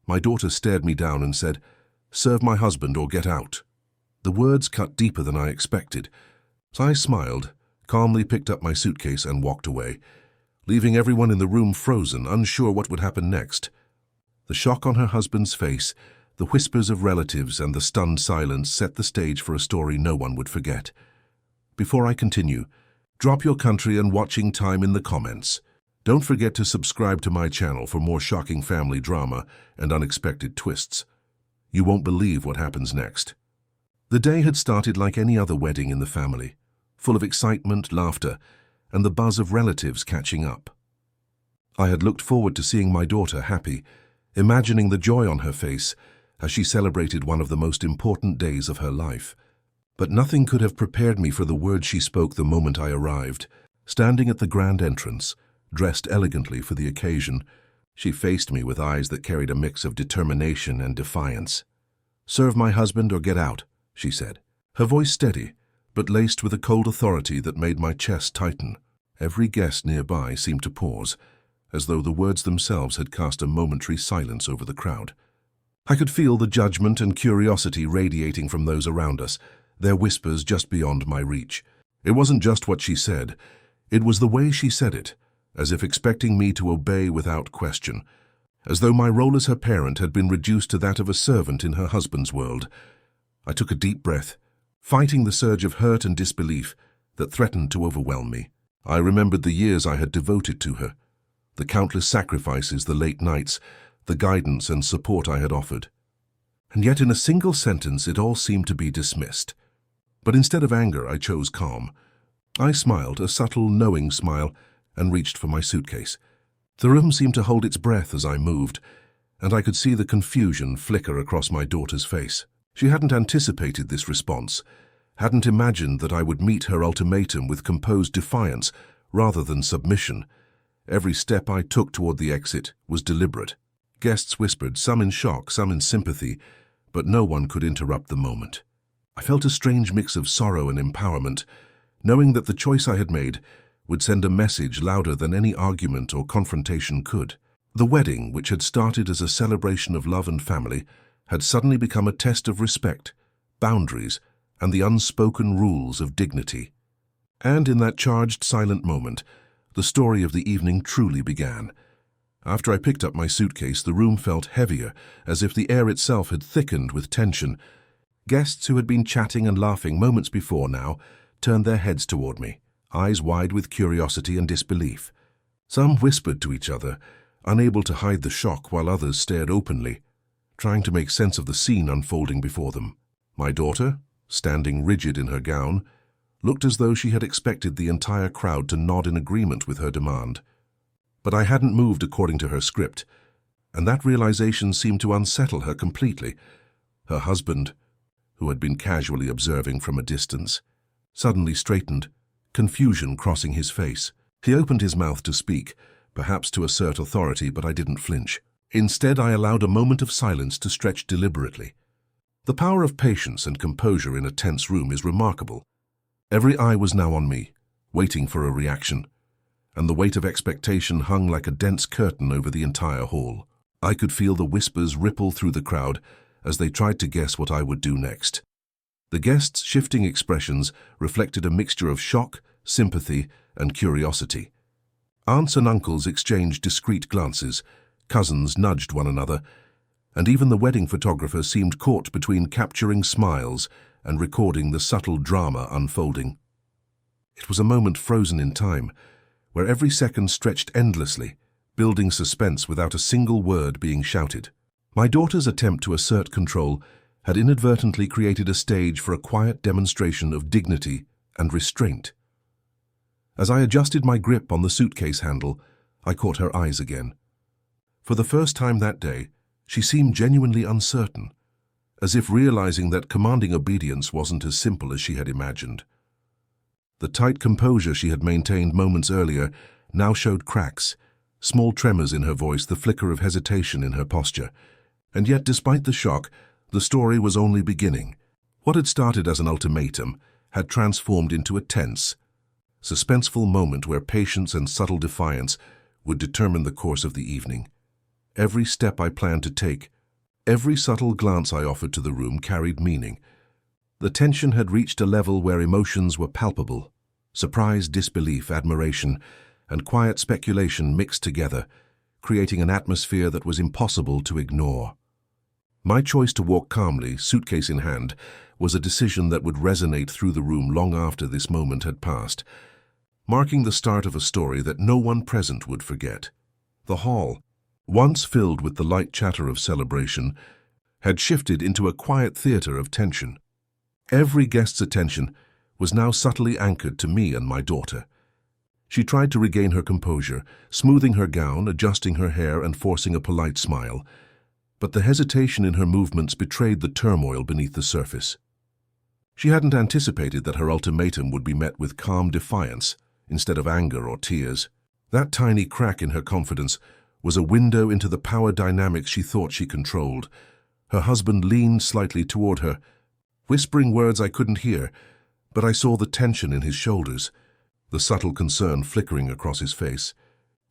My daughter stared me down and said, "Serve my husband or get out." The words cut deeper than I expected. So I smiled, calmly picked up my suitcase and walked away, leaving everyone in the room frozen, unsure what would happen next. The shock on her husband's face, the whispers of relatives, and the stunned silence set the stage for a story no one would forget. Before I continue, drop your country and watching time in the comments. Don't forget to subscribe to my channel for more shocking family drama and unexpected twists. You won't believe what happens next. The day had started like any other wedding in the family, full of excitement, laughter, and the buzz of relatives catching up. I had looked forward to seeing my daughter happy, imagining the joy on her face as she celebrated one of the most important days of her life. But nothing could have prepared me for the words she spoke the moment I arrived. Standing at the grand entrance, dressed elegantly for the occasion, she faced me with eyes that carried a mix of determination and defiance. "Serve my husband or get out," she said, her voice steady, but laced with a cold authority that made my chest tighten. Every guest nearby seemed to pause, as though the words themselves had cast a momentary silence over the crowd. I could feel the judgment and curiosity radiating from those around us, their whispers just beyond my reach. It wasn't just what she said, it was the way she said it, as if expecting me to obey without question, as though my role as her parent had been reduced to that of a servant in her husband's world. I took a deep breath, fighting the surge of hurt and disbelief that threatened to overwhelm me. I remembered the years I had devoted to her, the countless sacrifices, the late nights, the guidance and support I had offered. And yet in a single sentence it all seemed to be dismissed. But instead of anger, I chose calm. I smiled, a subtle, knowing smile, and reached for my suitcase. The room seemed to hold its breath as I moved, and I could see the confusion flicker across my daughter's face. She hadn't anticipated this response, hadn't imagined that I would meet her ultimatum with composed defiance rather than submission. Every step I took toward the exit was deliberate. Guests whispered, some in shock, some in sympathy, but no one could interrupt the moment. I felt a strange mix of sorrow and empowerment, knowing that the choice I had made would send a message louder than any argument or confrontation could. The wedding, which had started as a celebration of love and family, had suddenly become a test of respect, boundaries, and the unspoken rules of dignity. And in that charged, silent moment, the story of the evening truly began. After I picked up my suitcase, the room felt heavier, as if the air itself had thickened with tension. Guests who had been chatting and laughing moments before now turned their heads toward me, eyes wide with curiosity and disbelief. Some whispered to each other, unable to hide the shock, while others stared openly, trying to make sense of the scene unfolding before them. My daughter, standing rigid in her gown, looked as though she had expected the entire crowd to nod in agreement with her demand. But I hadn't moved according to her script, and that realization seemed to unsettle her completely. Her husband, who had been casually observing from a distance, suddenly straightened, confusion crossing his face. He opened his mouth to speak, perhaps to assert authority, but I didn't flinch. Instead, I allowed a moment of silence to stretch deliberately. The power of patience and composure in a tense room is remarkable. Every eye was now on me, waiting for a reaction, and the weight of expectation hung like a dense curtain over the entire hall. I could feel the whispers ripple through the crowd as they tried to guess what I would do next. The guests' shifting expressions reflected a mixture of shock, sympathy, and curiosity. Aunts and uncles exchanged discreet glances, cousins nudged one another, and even the wedding photographer seemed caught between capturing smiles and recording the subtle drama unfolding. It was a moment frozen in time, where every second stretched endlessly, building suspense without a single word being shouted. My daughter's attempt to assert control had inadvertently created a stage for a quiet demonstration of dignity and restraint. As I adjusted my grip on the suitcase handle, I caught her eyes again. For the first time that day, she seemed genuinely uncertain, as if realizing that commanding obedience wasn't as simple as she had imagined. The tight composure she had maintained moments earlier now showed cracks, small tremors in her voice, the flicker of hesitation in her posture. And yet, despite the shock, the story was only beginning. What had started as an ultimatum had transformed into a tense, suspenseful moment where patience and subtle defiance would determine the course of the evening. Every step I planned to take Every subtle glance I offered to the room carried meaning. The tension had reached a level where emotions were palpable. Surprise, disbelief, admiration, and quiet speculation mixed together, creating an atmosphere that was impossible to ignore. My choice to walk calmly, suitcase in hand, was a decision that would resonate through the room long after this moment had passed, marking the start of a story that no one present would forget. The hall, once filled with the light chatter of celebration, had shifted into a quiet theater of tension. Every guest's attention was now subtly anchored to me and my daughter. She tried to regain her composure, smoothing her gown, adjusting her hair, and forcing a polite smile. But the hesitation in her movements betrayed the turmoil beneath the surface. She hadn't anticipated that her ultimatum would be met with calm defiance instead of anger or tears. That tiny crack in her confidence was a window into the power dynamics she thought she controlled. Her husband leaned slightly toward her, whispering words I couldn't hear, but I saw the tension in his shoulders, the subtle concern flickering across his face.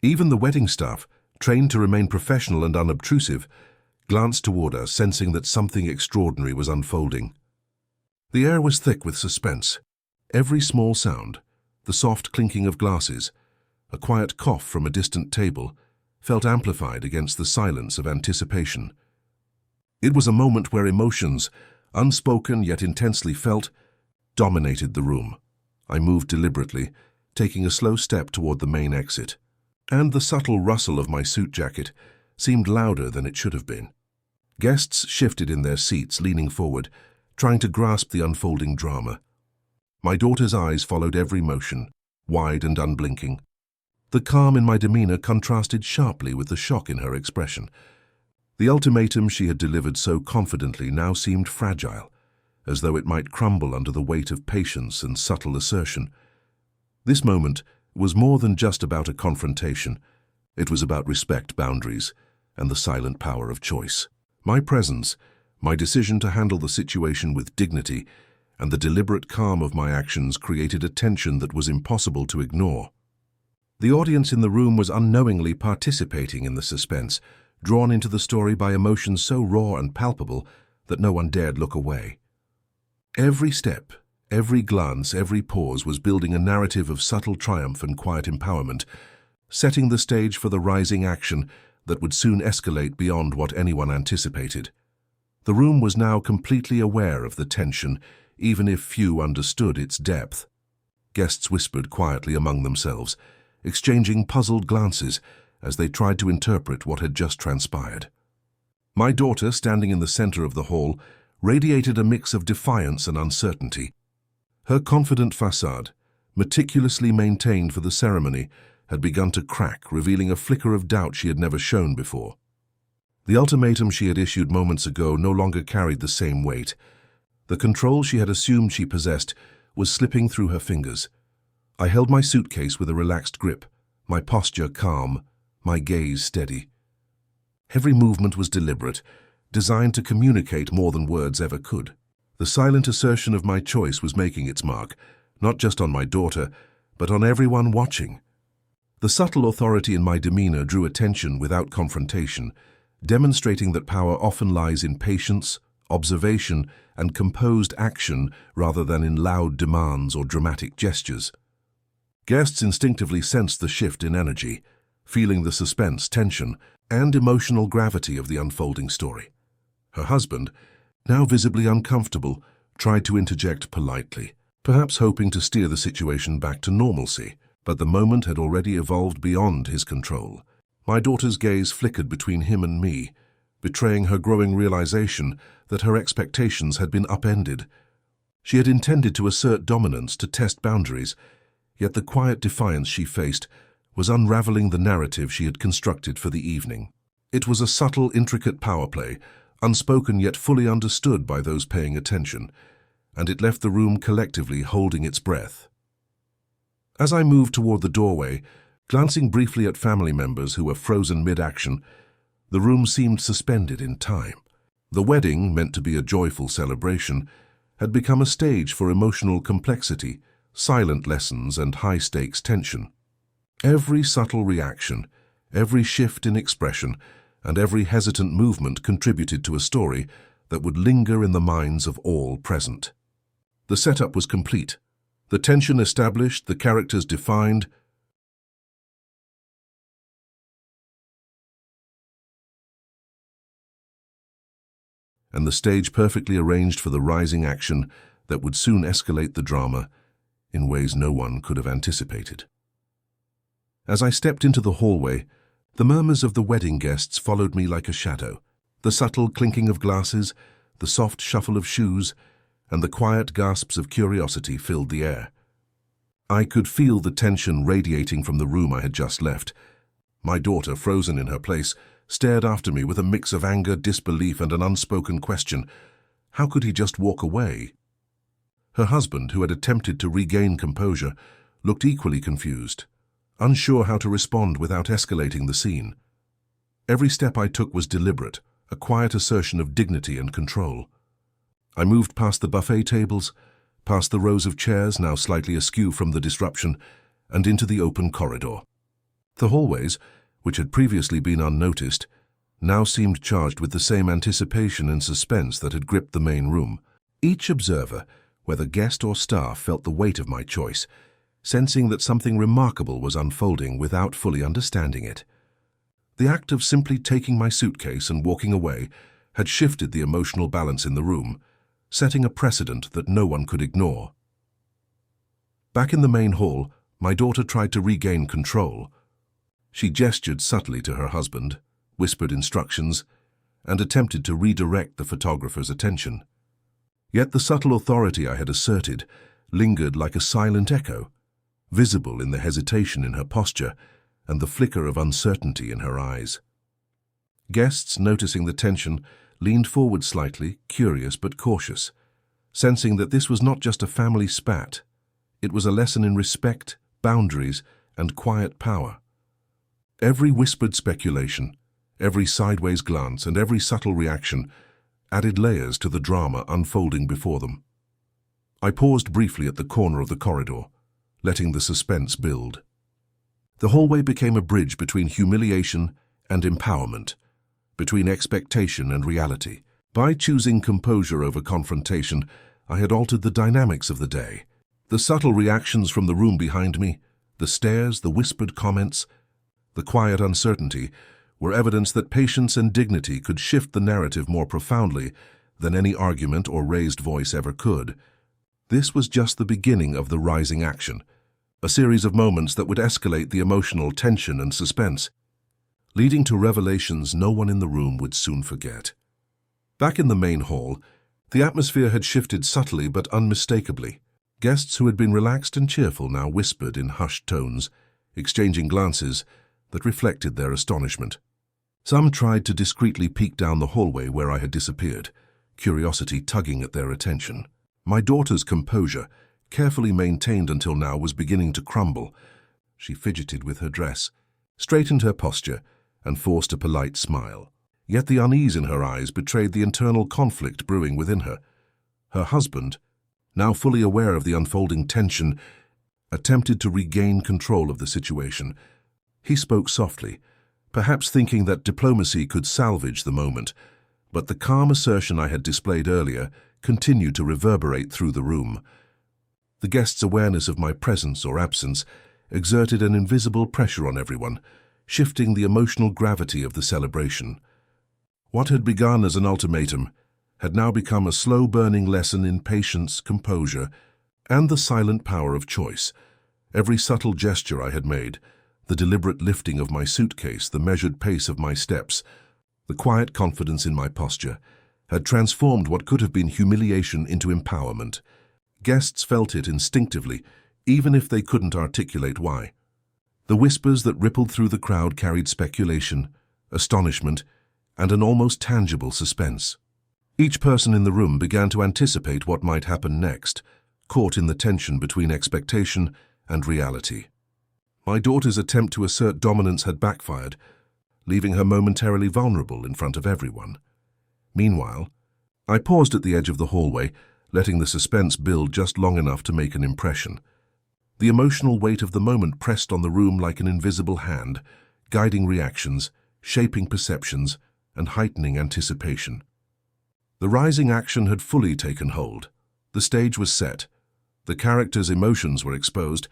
Even the wedding staff, trained to remain professional and unobtrusive, glanced toward us, sensing that something extraordinary was unfolding. The air was thick with suspense. Every small sound, the soft clinking of glasses, a quiet cough from a distant table, felt amplified against the silence of anticipation. It was a moment where emotions, unspoken yet intensely felt, dominated the room. I moved deliberately, taking a slow step toward the main exit, and the subtle rustle of my suit jacket seemed louder than it should have been. Guests shifted in their seats, leaning forward, trying to grasp the unfolding drama. My daughter's eyes followed every motion, wide and unblinking. The calm in my demeanor contrasted sharply with the shock in her expression. The ultimatum she had delivered so confidently now seemed fragile, as though it might crumble under the weight of patience and subtle assertion. This moment was more than just about a confrontation. It was about respect, boundaries, and the silent power of choice. My presence, my decision to handle the situation with dignity, and the deliberate calm of my actions created a tension that was impossible to ignore. The audience in the room was unknowingly participating in the suspense, drawn into the story by emotions so raw and palpable that no one dared look away. Every step, every glance, every pause was building a narrative of subtle triumph and quiet empowerment, setting the stage for the rising action that would soon escalate beyond what anyone anticipated. The room was now completely aware of the tension, even if few understood its depth. Guests whispered quietly among themselves, exchanging puzzled glances as they tried to interpret what had just transpired. My daughter, standing in the center of the hall, radiated a mix of defiance and uncertainty. Her confident facade, meticulously maintained for the ceremony, had begun to crack, revealing a flicker of doubt she had never shown before. The ultimatum she had issued moments ago no longer carried the same weight. The control she had assumed she possessed was slipping through her fingers. I held my suitcase with a relaxed grip, my posture calm, my gaze steady. Every movement was deliberate, designed to communicate more than words ever could. The silent assertion of my choice was making its mark, not just on my daughter, but on everyone watching. The subtle authority in my demeanor drew attention without confrontation, demonstrating that power often lies in patience, observation, and composed action rather than in loud demands or dramatic gestures. Guests instinctively sensed the shift in energy, feeling the suspense, tension, and emotional gravity of the unfolding story. Her husband, now visibly uncomfortable, tried to interject politely, perhaps hoping to steer the situation back to normalcy, but the moment had already evolved beyond his control. My daughter's gaze flickered between him and me, betraying her growing realization that her expectations had been upended. She had intended to assert dominance, to test boundaries, yet the quiet defiance she faced was unraveling the narrative she had constructed for the evening. It was a subtle, intricate power play, unspoken yet fully understood by those paying attention, and it left the room collectively holding its breath. As I moved toward the doorway, glancing briefly at family members who were frozen mid-action, the room seemed suspended in time. The wedding, meant to be a joyful celebration, had become a stage for emotional complexity, silent lessons, and high-stakes tension. Every subtle reaction, every shift in expression, and every hesitant movement contributed to a story that would linger in the minds of all present. The setup was complete, the tension established, the characters defined, and the stage perfectly arranged for the rising action that would soon escalate the drama in ways no one could have anticipated. As I stepped into the hallway, the murmurs of the wedding guests followed me like a shadow. The subtle clinking of glasses, the soft shuffle of shoes, and the quiet gasps of curiosity filled the air. I could feel the tension radiating from the room I had just left. My daughter, frozen in her place, stared after me with a mix of anger, disbelief, and an unspoken question. How could he just walk away? Her husband, who had attempted to regain composure, looked equally confused, unsure how to respond without escalating the scene. Every step I took was deliberate, a quiet assertion of dignity and control. I moved past the buffet tables, past the rows of chairs now slightly askew from the disruption, and into the open corridor. The hallways, which had previously been unnoticed, now seemed charged with the same anticipation and suspense that had gripped the main room. Each observer, whether guest or staff, felt the weight of my choice, sensing that something remarkable was unfolding without fully understanding it. The act of simply taking my suitcase and walking away had shifted the emotional balance in the room, setting a precedent that no one could ignore. Back in the main hall, my daughter tried to regain control. She gestured subtly to her husband, whispered instructions, and attempted to redirect the photographer's attention. Yet the subtle authority I had asserted lingered like a silent echo, visible in the hesitation in her posture and the flicker of uncertainty in her eyes. Guests, noticing the tension, leaned forward slightly, curious but cautious, sensing that this was not just a family spat. It was a lesson in respect, boundaries, and quiet power. Every whispered speculation, every sideways glance, and every subtle reaction added layers to the drama unfolding before them. I paused briefly at the corner of the corridor, letting the suspense build. The hallway became a bridge between humiliation and empowerment, between expectation and reality. By choosing composure over confrontation, I had altered the dynamics of the day. The subtle reactions from the room behind me, the stares, the whispered comments, the quiet uncertainty, were evidence that patience and dignity could shift the narrative more profoundly than any argument or raised voice ever could. This was just the beginning of the rising action, a series of moments that would escalate the emotional tension and suspense, leading to revelations no one in the room would soon forget. Back in the main hall, the atmosphere had shifted subtly but unmistakably. Guests who had been relaxed and cheerful now whispered in hushed tones, exchanging glances that reflected their astonishment. Some tried to discreetly peek down the hallway where I had disappeared, curiosity tugging at their attention. My daughter's composure, carefully maintained until now, was beginning to crumble. She fidgeted with her dress, straightened her posture, and forced a polite smile. Yet the unease in her eyes betrayed the internal conflict brewing within her. Her husband, now fully aware of the unfolding tension, attempted to regain control of the situation. He spoke softly, perhaps thinking that diplomacy could salvage the moment, but the calm assertion I had displayed earlier continued to reverberate through the room. The guests' awareness of my presence or absence exerted an invisible pressure on everyone, shifting the emotional gravity of the celebration. What had begun as an ultimatum had now become a slow-burning lesson in patience, composure, and the silent power of choice. Every subtle gesture I had made, the deliberate lifting of my suitcase, the measured pace of my steps, the quiet confidence in my posture, had transformed what could have been humiliation into empowerment. Guests felt it instinctively, even if they couldn't articulate why. The whispers that rippled through the crowd carried speculation, astonishment, and an almost tangible suspense. Each person in the room began to anticipate what might happen next, caught in the tension between expectation and reality. My daughter's attempt to assert dominance had backfired, leaving her momentarily vulnerable in front of everyone. Meanwhile, I paused at the edge of the hallway, letting the suspense build just long enough to make an impression. The emotional weight of the moment pressed on the room like an invisible hand, guiding reactions, shaping perceptions and heightening anticipation. The rising action had fully taken hold. The stage was set, the characters' emotions were exposed,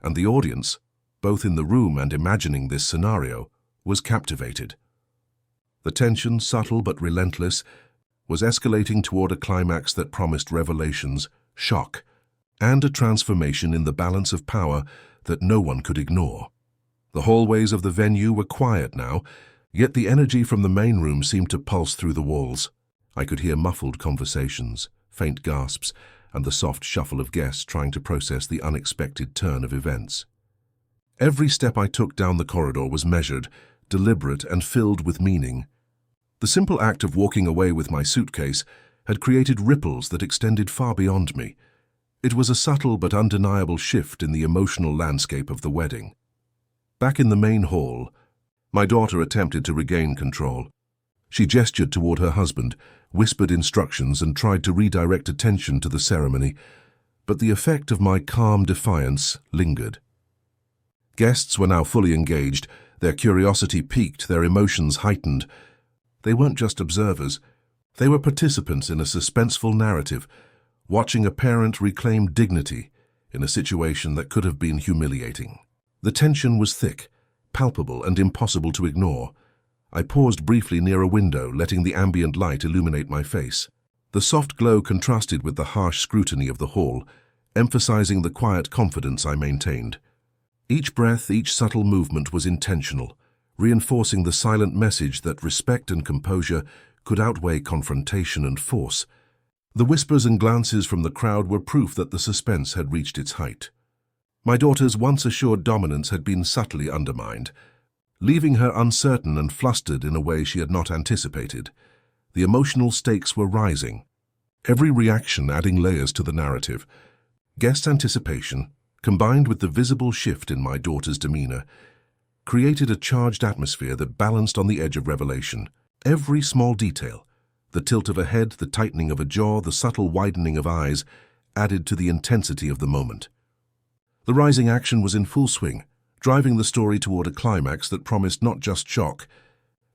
and the audience, both in the room and imagining this scenario, was captivated. The tension, subtle but relentless, was escalating toward a climax that promised revelations, shock, and a transformation in the balance of power that no one could ignore. The hallways of the venue were quiet now, yet the energy from the main room seemed to pulse through the walls. I could hear muffled conversations, faint gasps, and the soft shuffle of guests trying to process the unexpected turn of events. Every step I took down the corridor was measured, deliberate, and filled with meaning. The simple act of walking away with my suitcase had created ripples that extended far beyond me. It was a subtle but undeniable shift in the emotional landscape of the wedding. Back in the main hall, my daughter attempted to regain control. She gestured toward her husband, whispered instructions, and tried to redirect attention to the ceremony, but the effect of my calm defiance lingered. Guests were now fully engaged, their curiosity piqued, their emotions heightened. They weren't just observers, they were participants in a suspenseful narrative, watching a parent reclaim dignity in a situation that could have been humiliating. The tension was thick, palpable, and impossible to ignore. I paused briefly near a window, letting the ambient light illuminate my face. The soft glow contrasted with the harsh scrutiny of the hall, emphasizing the quiet confidence I maintained. Each breath, each subtle movement was intentional, reinforcing the silent message that respect and composure could outweigh confrontation and force. The whispers and glances from the crowd were proof that the suspense had reached its height. My daughter's once assured dominance had been subtly undermined, leaving her uncertain and flustered in a way she had not anticipated. The emotional stakes were rising, every reaction adding layers to the narrative. Guest anticipation, combined with the visible shift in my daughter's demeanor, created a charged atmosphere that balanced on the edge of revelation. Every small detail, the tilt of a head, the tightening of a jaw, the subtle widening of eyes, added to the intensity of the moment. The rising action was in full swing, driving the story toward a climax that promised not just shock,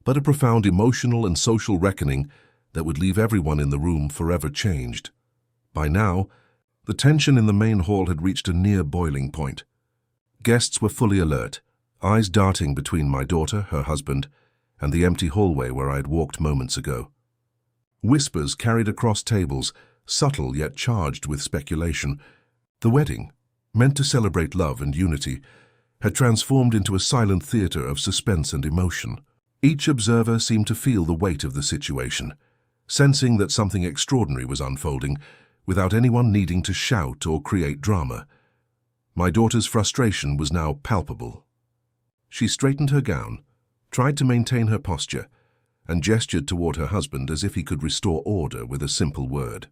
but a profound emotional and social reckoning that would leave everyone in the room forever changed. By now, the tension in the main hall had reached a near boiling point. Guests were fully alert, eyes darting between my daughter, her husband, and the empty hallway where I had walked moments ago. Whispers carried across tables, subtle yet charged with speculation. The wedding, meant to celebrate love and unity, had transformed into a silent theater of suspense and emotion. Each observer seemed to feel the weight of the situation, sensing that something extraordinary was unfolding, without anyone needing to shout or create drama. My daughter's frustration was now palpable. She straightened her gown, tried to maintain her posture, and gestured toward her husband as if he could restore order with a simple word.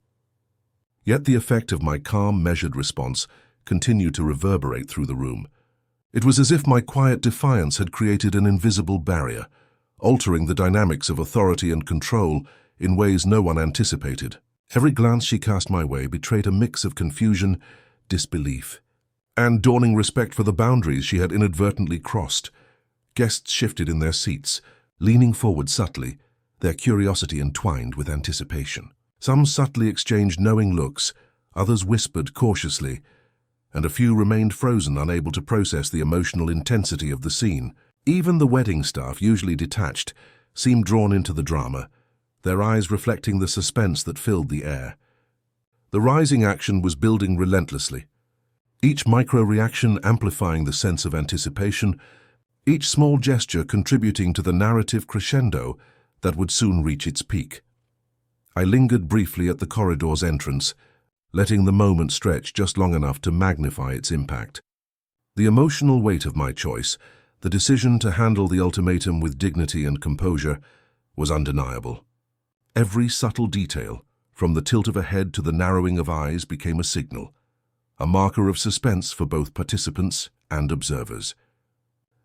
Yet the effect of my calm, measured response continued to reverberate through the room. It was as if my quiet defiance had created an invisible barrier, altering the dynamics of authority and control in ways no one anticipated. Every glance she cast my way betrayed a mix of confusion, disbelief, and dawning respect for the boundaries she had inadvertently crossed. Guests shifted in their seats, leaning forward subtly, their curiosity entwined with anticipation. Some subtly exchanged knowing looks, others whispered cautiously, and a few remained frozen, unable to process the emotional intensity of the scene. Even the wedding staff, usually detached, seemed drawn into the drama, their eyes reflecting the suspense that filled the air. The rising action was building relentlessly, each micro-reaction amplifying the sense of anticipation, each small gesture contributing to the narrative crescendo that would soon reach its peak. I lingered briefly at the corridor's entrance, letting the moment stretch just long enough to magnify its impact. The emotional weight of my choice, the decision to handle the ultimatum with dignity and composure, was undeniable. Every subtle detail, from the tilt of a head to the narrowing of eyes, became a signal, a marker of suspense for both participants and observers.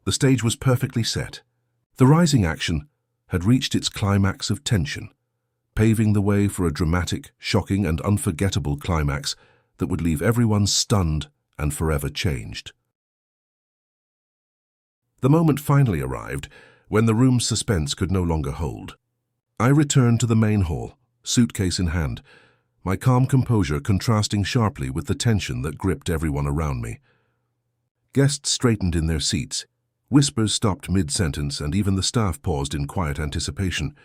The stage was perfectly set. The rising action had reached its climax of tension, paving the way for a dramatic, shocking, and unforgettable climax that would leave everyone stunned and forever changed. The moment finally arrived when the room's suspense could no longer hold. I returned to the main hall, suitcase in hand, my calm composure contrasting sharply with the tension that gripped everyone around me. Guests straightened in their seats. Whispers stopped mid-sentence, and even the staff paused in quiet anticipation.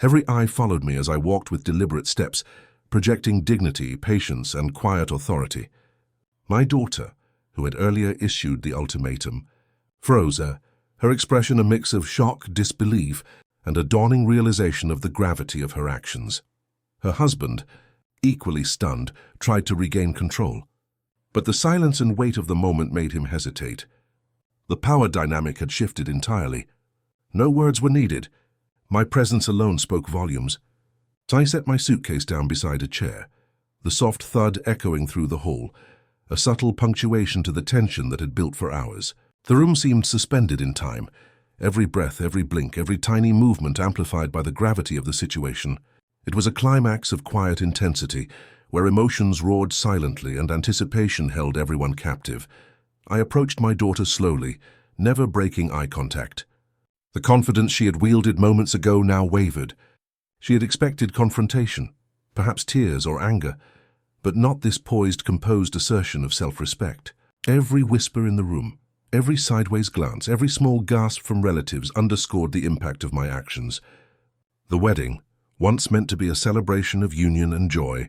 Every eye followed me as I walked with deliberate steps, projecting dignity, patience, and quiet authority. My daughter, who had earlier issued the ultimatum, froze, her expression a mix of shock, disbelief, and a dawning realization of the gravity of her actions. Her husband, equally stunned, tried to regain control. But the silence and weight of the moment made him hesitate. The power dynamic had shifted entirely. No words were needed. My presence alone spoke volumes. So I set my suitcase down beside a chair, the soft thud echoing through the hall, a subtle punctuation to the tension that had built for hours. The room seemed suspended in time, every breath, every blink, every tiny movement amplified by the gravity of the situation. It was a climax of quiet intensity, where emotions roared silently and anticipation held everyone captive. I approached my daughter slowly, never breaking eye contact. The confidence she had wielded moments ago now wavered. She had expected confrontation, perhaps tears or anger, but not this poised, composed assertion of self-respect. Every whisper in the room, every sideways glance, every small gasp from relatives underscored the impact of my actions. The wedding, once meant to be a celebration of union and joy,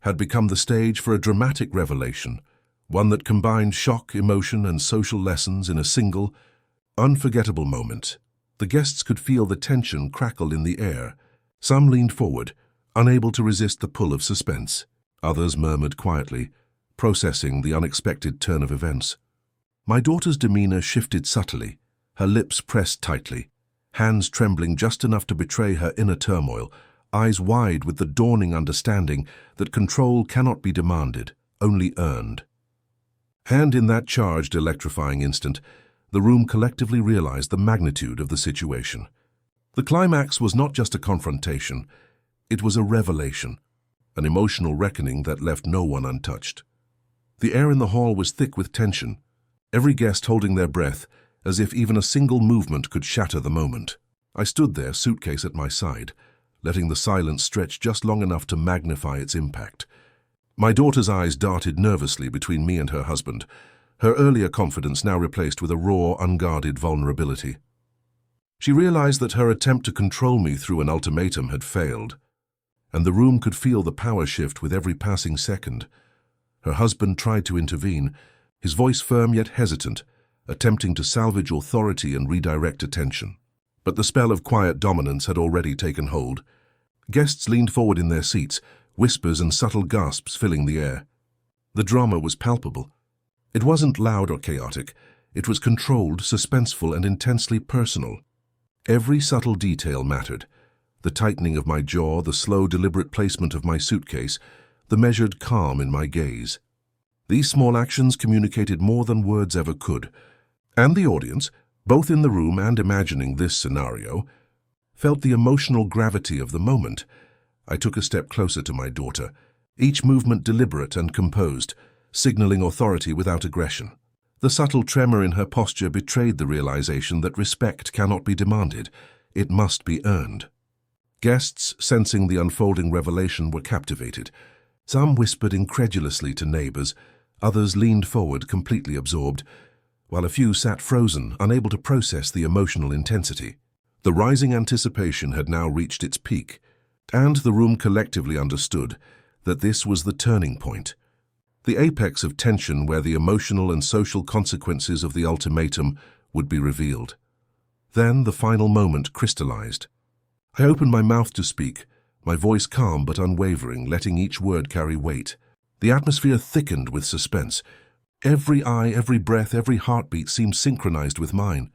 had become the stage for a dramatic revelation, one that combined shock, emotion, and social lessons in a single, unforgettable moment. The guests could feel the tension crackle in the air. Some leaned forward, unable to resist the pull of suspense. Others murmured quietly, processing the unexpected turn of events. My daughter's demeanor shifted subtly, her lips pressed tightly, hands trembling just enough to betray her inner turmoil, eyes wide with the dawning understanding that control cannot be demanded, only earned. And in that charged, electrifying instant, the room collectively realized the magnitude of the situation. The climax was not just a confrontation, it was a revelation, an emotional reckoning that left no one untouched. The air in the hall was thick with tension, every guest holding their breath, as if even a single movement could shatter the moment. I stood there, suitcase at my side, letting the silence stretch just long enough to magnify its impact. My daughter's eyes darted nervously between me and her husband, her earlier confidence now replaced with a raw, unguarded vulnerability. She realized that her attempt to control me through an ultimatum had failed, and the room could feel the power shift with every passing second. Her husband tried to intervene, his voice firm yet hesitant, attempting to salvage authority and redirect attention. But the spell of quiet dominance had already taken hold. Guests leaned forward in their seats, whispers and subtle gasps filling the air. The drama was palpable. It wasn't loud or chaotic. It was controlled, suspenseful, and intensely personal. Every subtle detail mattered. The tightening of my jaw, the slow, deliberate placement of my suitcase, the measured calm in my gaze. These small actions communicated more than words ever could. And the audience, both in the room and imagining this scenario, felt the emotional gravity of the moment. I took a step closer to my daughter, each movement deliberate and composed, signaling authority without aggression. The subtle tremor in her posture betrayed the realization that respect cannot be demanded, it must be earned. Guests, sensing the unfolding revelation, were captivated. Some whispered incredulously to neighbors, others leaned forward, completely absorbed, while a few sat frozen, unable to process the emotional intensity. The rising anticipation had now reached its peak, and the room collectively understood that this was the turning point, the apex of tension where the emotional and social consequences of the ultimatum would be revealed. Then the final moment crystallized. I opened my mouth to speak, my voice calm but unwavering, letting each word carry weight. The atmosphere thickened with suspense. Every eye, every breath, every heartbeat seemed synchronized with mine.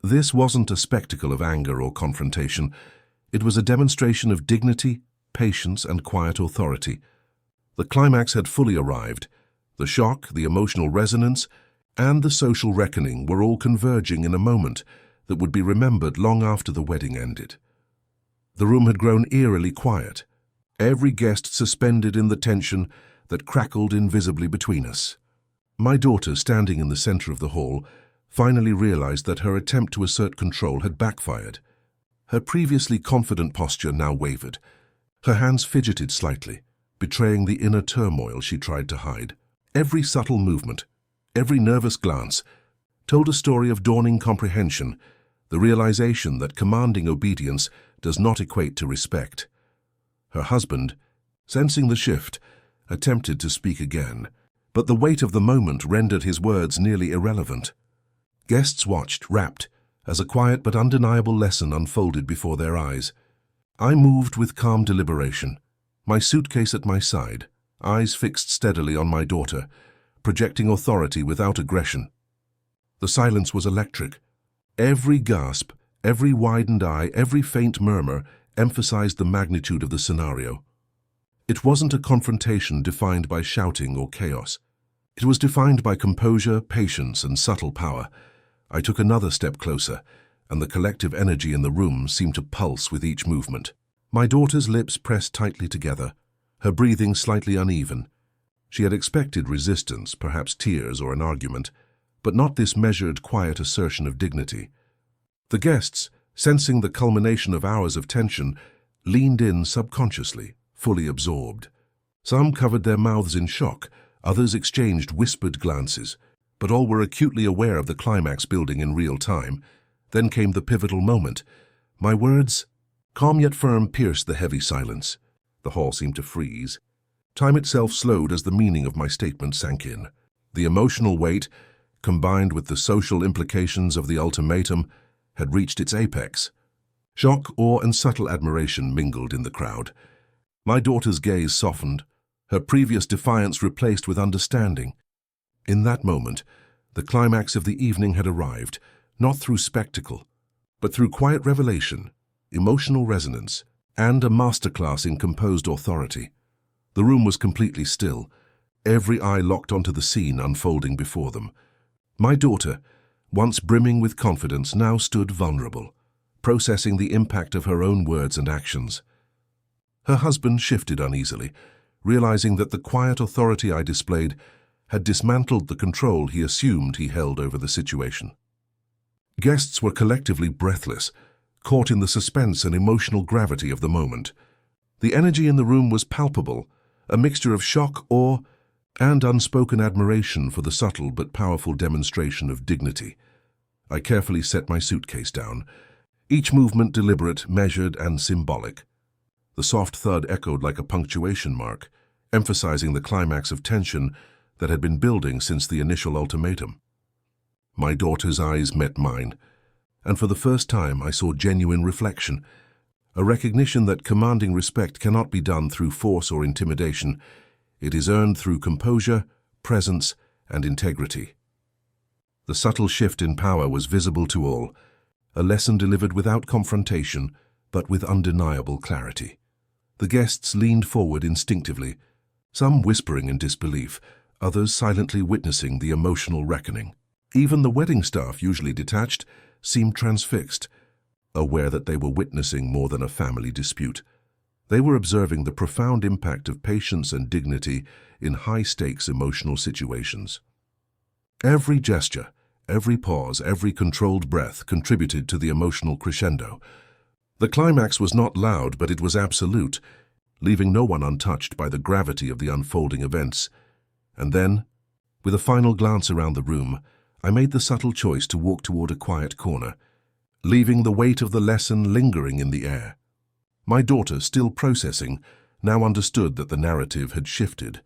This wasn't a spectacle of anger or confrontation. It was a demonstration of dignity, patience, and quiet authority. The climax had fully arrived. The shock, the emotional resonance, and the social reckoning were all converging in a moment that would be remembered long after the wedding ended. The room had grown eerily quiet, every guest suspended in the tension that crackled invisibly between us. My daughter, standing in the center of the hall, finally realized that her attempt to assert control had backfired. Her previously confident posture now wavered. Her hands fidgeted slightly, betraying the inner turmoil she tried to hide. Every subtle movement, every nervous glance, told a story of dawning comprehension, the realization that commanding obedience does not equate to respect. Her husband, sensing the shift, attempted to speak again, but the weight of the moment rendered his words nearly irrelevant. Guests watched, rapt, as a quiet but undeniable lesson unfolded before their eyes. I moved with calm deliberation, my suitcase at my side, eyes fixed steadily on my daughter, projecting authority without aggression. The silence was electric. Every gasp, every widened eye, every faint murmur emphasized the magnitude of the scenario. It wasn't a confrontation defined by shouting or chaos. It was defined by composure, patience, and subtle power. I took another step closer, and the collective energy in the room seemed to pulse with each movement. My daughter's lips pressed tightly together, her breathing slightly uneven. She had expected resistance, perhaps tears or an argument, but not this measured, quiet assertion of dignity. The guests, sensing the culmination of hours of tension, leaned in subconsciously, fully absorbed. Some covered their mouths in shock, others exchanged whispered glances, but all were acutely aware of the climax building in real time. Then came the pivotal moment. My words, calm yet firm, pierced the heavy silence. The hall seemed to freeze. Time itself slowed as the meaning of my statement sank in. The emotional weight, combined with the social implications of the ultimatum, had reached its apex. Shock, awe, and subtle admiration mingled in the crowd. My daughter's gaze softened, her previous defiance replaced with understanding. In that moment, the climax of the evening had arrived, not through spectacle, but through quiet revelation, emotional resonance, and a masterclass in composed authority. The room was completely still, every eye locked onto the scene unfolding before them. My daughter, once brimming with confidence, now stood vulnerable, processing the impact of her own words and actions. Her husband shifted uneasily, realizing that the quiet authority I displayed had dismantled the control he assumed he held over the situation. Guests were collectively breathless, caught in the suspense and emotional gravity of the moment. The energy in the room was palpable, a mixture of shock, awe, and unspoken admiration for the subtle but powerful demonstration of dignity. I carefully set my suitcase down, each movement deliberate, measured, and symbolic. The soft thud echoed like a punctuation mark, emphasizing the climax of tension that had been building since the initial ultimatum. My daughter's eyes met mine, and for the first time I saw genuine reflection, a recognition that commanding respect cannot be done through force or intimidation. It is earned through composure, presence, and integrity. The subtle shift in power was visible to all, a lesson delivered without confrontation, but with undeniable clarity. The guests leaned forward instinctively, some whispering in disbelief, others silently witnessing the emotional reckoning. Even the wedding staff, usually detached, seemed transfixed, aware that they were witnessing more than a family dispute. They were observing the profound impact of patience and dignity in high-stakes emotional situations. Every gesture, every pause, every controlled breath contributed to the emotional crescendo. The climax was not loud, but it was absolute, leaving no one untouched by the gravity of the unfolding events. And then, with a final glance around the room, I made the subtle choice to walk toward a quiet corner, leaving the weight of the lesson lingering in the air. My daughter, still processing, now understood that the narrative had shifted.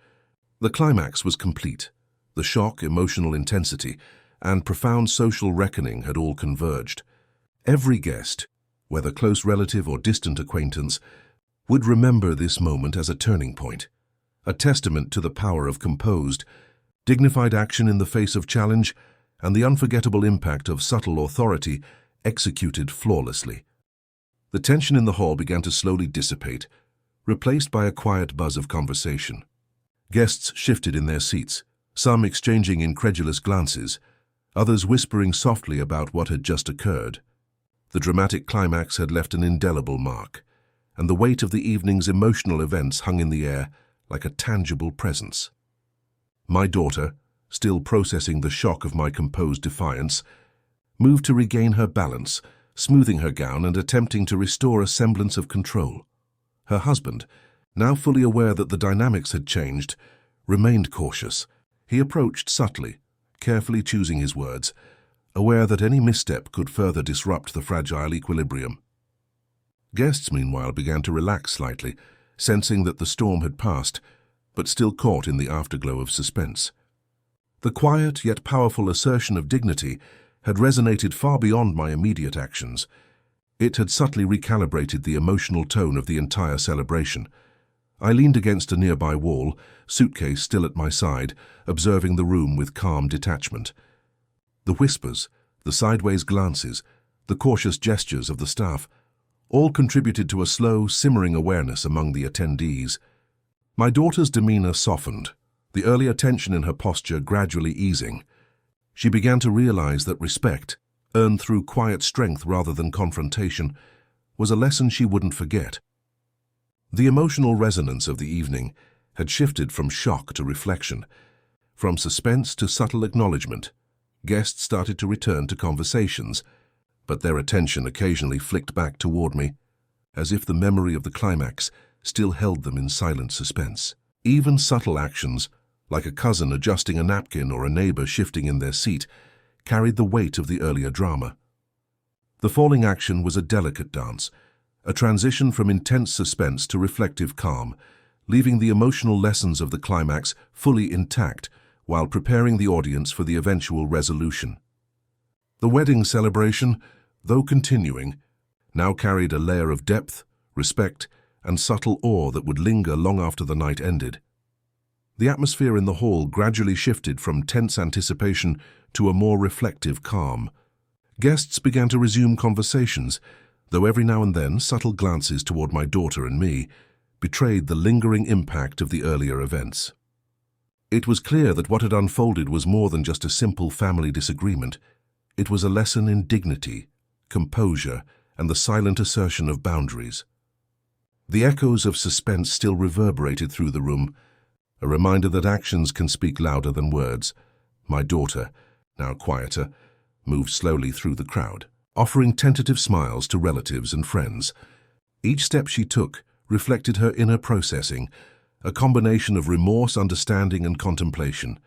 The climax was complete. The shock, emotional intensity, and profound social reckoning had all converged. Every guest, whether close relative or distant acquaintance, would remember this moment as a turning point, a testament to the power of composed, dignified action in the face of challenge and the unforgettable impact of subtle authority executed flawlessly. The tension in the hall began to slowly dissipate, replaced by a quiet buzz of conversation. Guests shifted in their seats, some exchanging incredulous glances, others whispering softly about what had just occurred. The dramatic climax had left an indelible mark, and the weight of the evening's emotional events hung in the air like a tangible presence. My daughter, still processing the shock of my composed defiance, moved to regain her balance, smoothing her gown and attempting to restore a semblance of control. Her husband, now fully aware that the dynamics had changed, remained cautious. He approached subtly, carefully choosing his words, aware that any misstep could further disrupt the fragile equilibrium. Guests, meanwhile, began to relax slightly, sensing that the storm had passed, but still caught in the afterglow of suspense. The quiet yet powerful assertion of dignity had resonated far beyond my immediate actions. It had subtly recalibrated the emotional tone of the entire celebration. I leaned against a nearby wall, suitcase still at my side, observing the room with calm detachment. The whispers, the sideways glances, the cautious gestures of the staff, all contributed to a slow, simmering awareness among the attendees. My daughter's demeanor softened, the earlier tension in her posture gradually easing. She began to realize that respect, earned through quiet strength rather than confrontation, was a lesson she wouldn't forget. The emotional resonance of the evening had shifted from shock to reflection, from suspense to subtle acknowledgement. Guests started to return to conversations, but their attention occasionally flicked back toward me, as if the memory of the climax still held them in silent suspense. Even subtle actions, like a cousin adjusting a napkin or a neighbor shifting in their seat, carried the weight of the earlier drama. The falling action was a delicate dance, a transition from intense suspense to reflective calm, leaving the emotional lessons of the climax fully intact while preparing the audience for the eventual resolution. The wedding celebration, though continuing, now carried a layer of depth, respect, and subtle awe that would linger long after the night ended. The atmosphere in the hall gradually shifted from tense anticipation to a more reflective calm. Guests began to resume conversations, though every now and then subtle glances toward my daughter and me betrayed the lingering impact of the earlier events. It was clear that what had unfolded was more than just a simple family disagreement. It was a lesson in dignity, composure, and the silent assertion of boundaries. The echoes of suspense still reverberated through the room, a reminder that actions can speak louder than words. My daughter, now quieter, moved slowly through the crowd, offering tentative smiles to relatives and friends. Each step she took reflected her inner processing, a combination of remorse, understanding, and contemplation.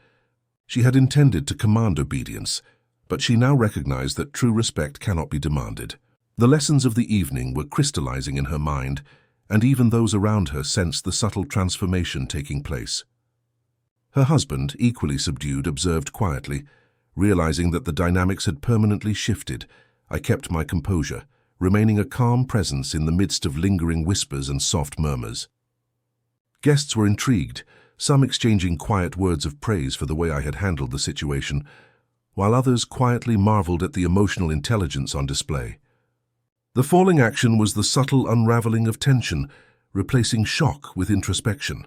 She had intended to command obedience, but she now recognized that true respect cannot be demanded. The lessons of the evening were crystallizing in her mind, and even those around her sensed the subtle transformation taking place. Her husband, equally subdued, observed quietly. Realizing that the dynamics had permanently shifted, I kept my composure, remaining a calm presence in the midst of lingering whispers and soft murmurs. Guests were intrigued, some exchanging quiet words of praise for the way I had handled the situation, while others quietly marveled at the emotional intelligence on display. The falling action was the subtle unraveling of tension, replacing shock with introspection.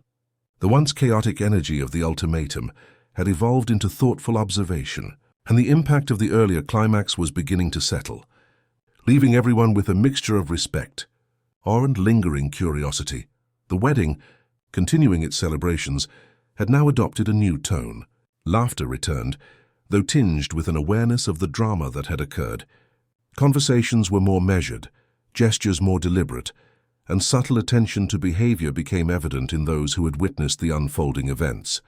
The once chaotic energy of the ultimatum had evolved into thoughtful observation, and the impact of the earlier climax was beginning to settle, leaving everyone with a mixture of respect, awe, and lingering curiosity. The wedding, continuing its celebrations, had now adopted a new tone. Laughter returned, though tinged with an awareness of the drama that had occurred. Conversations were more measured, gestures more deliberate, and subtle attention to behavior became evident in those who had witnessed the unfolding events.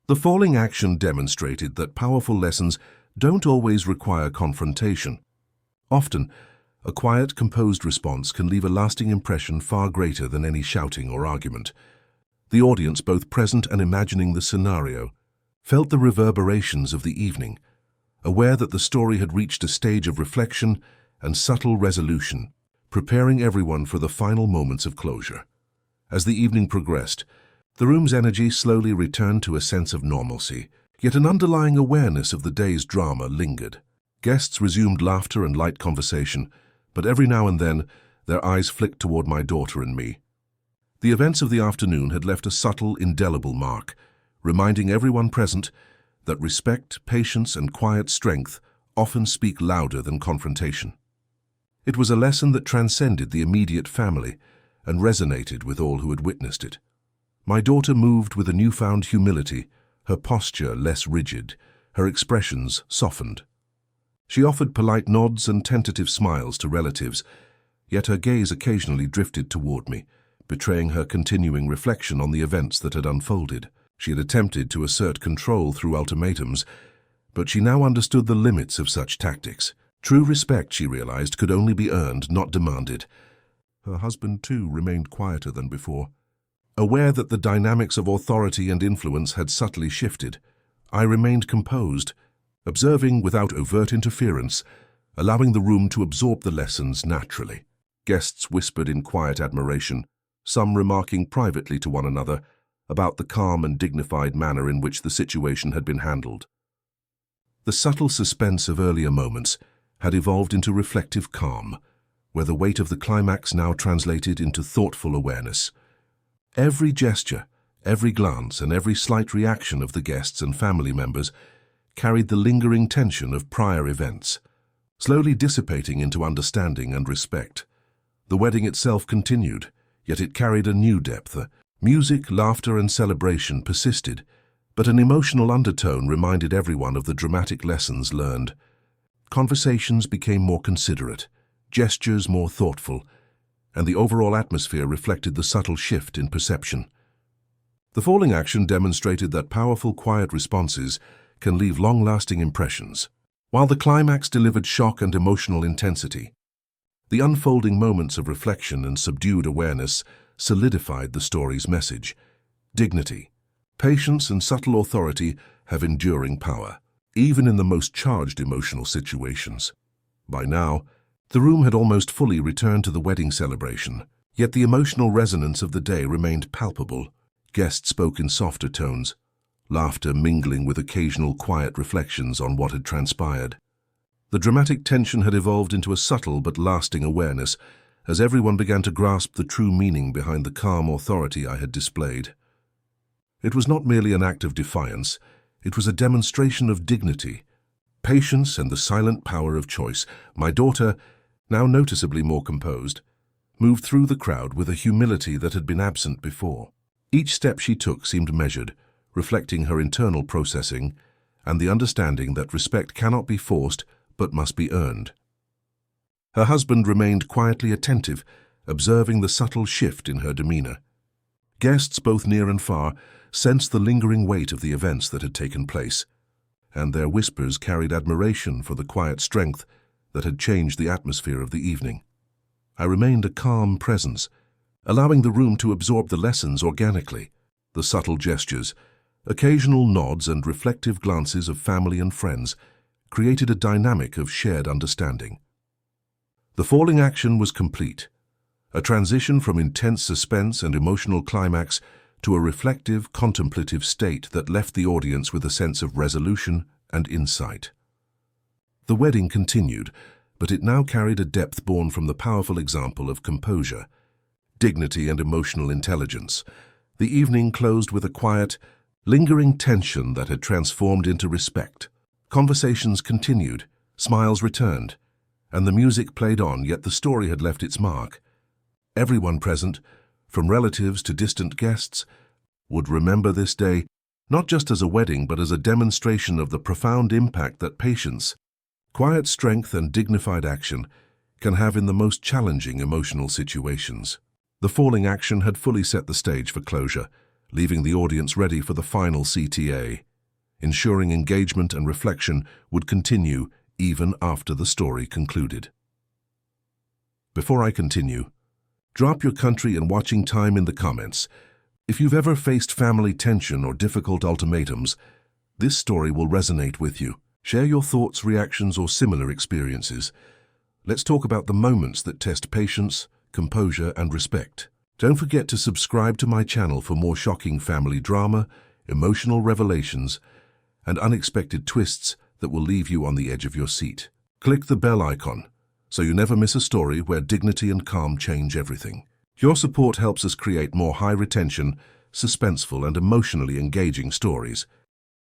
The falling action demonstrated that powerful lessons don't always require confrontation. Often, a quiet, composed response can leave a lasting impression far greater than any shouting or argument. The audience, both present and imagining the scenario, felt the reverberations of the evening, aware that the story had reached a stage of reflection and subtle resolution, preparing everyone for the final moments of closure. As the evening progressed, the room's energy slowly returned to a sense of normalcy, yet an underlying awareness of the day's drama lingered. Guests resumed laughter and light conversation, but every now and then their eyes flicked toward my daughter and me. The events of the afternoon had left a subtle, indelible mark, reminding everyone present that respect, patience, and quiet strength often speak louder than confrontation. It was a lesson that transcended the immediate family and resonated with all who had witnessed it. My daughter moved with a newfound humility, her posture less rigid, her expressions softened. She offered polite nods and tentative smiles to relatives, yet her gaze occasionally drifted toward me, betraying her continuing reflection on the events that had unfolded. She had attempted to assert control through ultimatums, but she now understood the limits of such tactics. True respect, she realized, could only be earned, not demanded. Her husband, too, remained quieter than before. Aware that the dynamics of authority and influence had subtly shifted, I remained composed, observing without overt interference, allowing the room to absorb the lessons naturally. Guests whispered in quiet admiration, some remarking privately to one another about the calm and dignified manner in which the situation had been handled. The subtle suspense of earlier moments had evolved into reflective calm, where the weight of the climax now translated into thoughtful awareness. Every gesture, every glance, and every slight reaction of the guests and family members carried the lingering tension of prior events, slowly dissipating into understanding and respect. The wedding itself continued, yet it carried a new depth. Music, laughter, and celebration persisted, but an emotional undertone reminded everyone of the dramatic lessons learned. Conversations became more considerate, gestures more thoughtful, and the overall atmosphere reflected the subtle shift in perception. The falling action demonstrated that powerful, quiet responses can leave long-lasting impressions. While the climax delivered shock and emotional intensity, the unfolding moments of reflection and subdued awareness solidified the story's message. Dignity, patience, and subtle authority have enduring power, even in the most charged emotional situations. By now, the room had almost fully returned to the wedding celebration, yet the emotional resonance of the day remained palpable. Guests spoke in softer tones, laughter mingling with occasional quiet reflections on what had transpired. The dramatic tension had evolved into a subtle but lasting awareness as everyone began to grasp the true meaning behind the calm authority I had displayed. It was not merely an act of defiance, it was a demonstration of dignity, patience, and the silent power of choice. My daughter, now noticeably more composed, moved through the crowd with a humility that had been absent before. Each step she took seemed measured, reflecting her internal processing and the understanding that respect cannot be forced but must be earned. Her husband remained quietly attentive, observing the subtle shift in her demeanor. Guests, both near and far, sensed the lingering weight of the events that had taken place, and their whispers carried admiration for the quiet strength that had changed the atmosphere of the evening. I remained a calm presence, allowing the room to absorb the lessons organically. The subtle gestures, occasional nods, and reflective glances of family and friends created a dynamic of shared understanding. The falling action was complete, a transition from intense suspense and emotional climax to a reflective, contemplative state that left the audience with a sense of resolution and insight. The wedding continued, but it now carried a depth born from the powerful example of composure, dignity, and emotional intelligence. The evening closed with a quiet, lingering tension that had transformed into respect. Conversations continued, smiles returned, and the music played on, yet the story had left its mark. Everyone present, from relatives to distant guests, would remember this day not just as a wedding but as a demonstration of the profound impact that patience, quiet strength, and dignified action can have in the most challenging emotional situations. The falling action had fully set the stage for closure, leaving the audience ready for the final CTA, ensuring engagement and reflection would continue even after the story concluded. Before I continue, drop your country and watching time in the comments. If you've ever faced family tension or difficult ultimatums, this story will resonate with you. Share your thoughts, reactions, or similar experiences. Let's talk about the moments that test patience, composure, and respect. Don't forget to subscribe to my channel for more shocking family drama, emotional revelations, and unexpected twists that will leave you on the edge of your seat. Click the bell icon so you never miss a story where dignity and calm change everything. Your support helps us create more high-retention, suspenseful, and emotionally engaging stories.